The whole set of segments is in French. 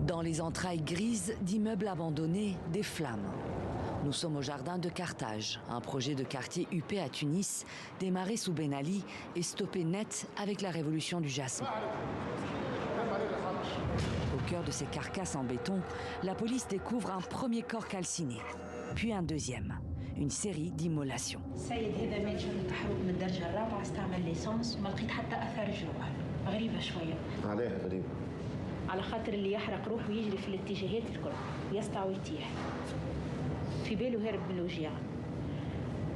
Dans les entrailles grises d'immeubles abandonnés, des flammes. Nous sommes au jardin de Carthage, un projet de quartier huppé à Tunis, démarré sous Ben Ali et stoppé net avec la révolution du jasmin. Au cœur de ces carcasses en béton, la police découvre un premier corps calciné, puis un deuxième. Une série d'immolations. على خاطر اللي يحرق روحه يجري في الاتجاهات الكل يسطع ويطيح في باله هرب من الوجيعة.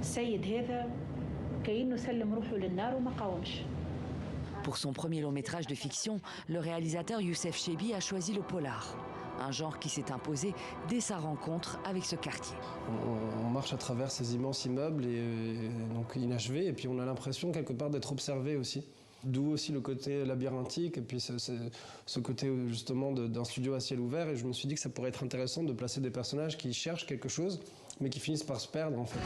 السيد هذا كأنه سلم روحه للنار وما قاومش. Pour son premier long métrage de fiction, le réalisateur Youssef Chebbi a choisi le polar, un genre qui s'est imposé dès sa rencontre avec ce quartier. On marche à travers ces immenses immeubles et donc inachevés, et puis on a l'impression quelque part d'être observé aussi. D'où aussi le côté labyrinthique et puis ce côté justement d'un studio à ciel ouvert. Et je me suis dit que ça pourrait être intéressant de placer des personnages qui cherchent quelque chose, mais qui finissent par se perdre en fait.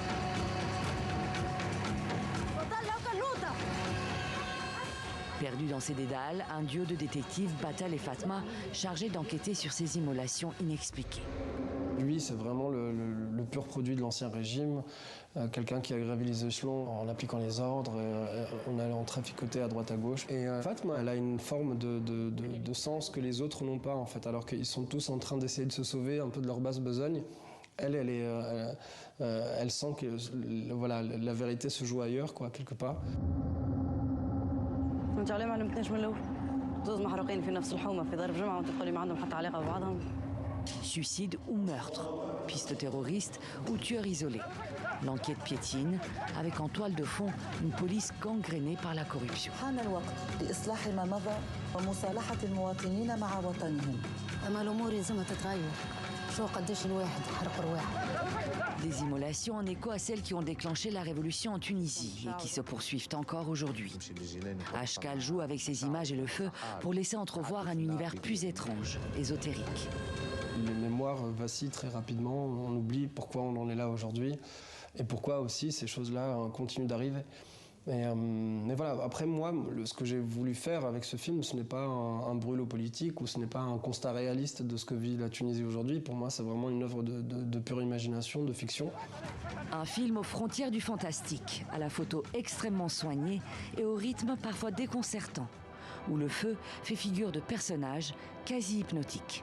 Perdu dans ses dédales, un duo de détectives, Batal et Fatma, chargés d'enquêter sur ces immolations inexpliquées. Lui, c'est vraiment le pur produit de l'Ancien Régime, quelqu'un qui a gravi les échelons en appliquant les ordres, en allant traficoter à droite à gauche. Et Fatma, elle a une forme de sens que les autres n'ont pas, en fait, alors qu'ils sont tous en train d'essayer de se sauver un peu de leur basse besogne. Elle sent que voilà, la vérité se joue ailleurs, quoi, quelque part. Suicide ou meurtre, piste terroriste ou tueur isolé. L'enquête piétine, avec en toile de fond une police gangrénée par la corruption. Des immolations en écho à celles qui ont déclenché la révolution en Tunisie et qui se poursuivent encore aujourd'hui. Ashkal joue avec ces images et le feu pour laisser entrevoir un univers plus étrange, ésotérique. Les mémoires vacillent très rapidement, on oublie pourquoi on en est là aujourd'hui et pourquoi aussi ces choses-là continuent d'arriver. Mais voilà, après moi, ce que j'ai voulu faire avec ce film, ce n'est pas un brûlot politique ou ce n'est pas un constat réaliste de ce que vit la Tunisie aujourd'hui. Pour moi, c'est vraiment une œuvre de pure imagination, de fiction. Un film aux frontières du fantastique, à la photo extrêmement soignée et au rythme parfois déconcertant, où le feu fait figure de personnage quasi hypnotique.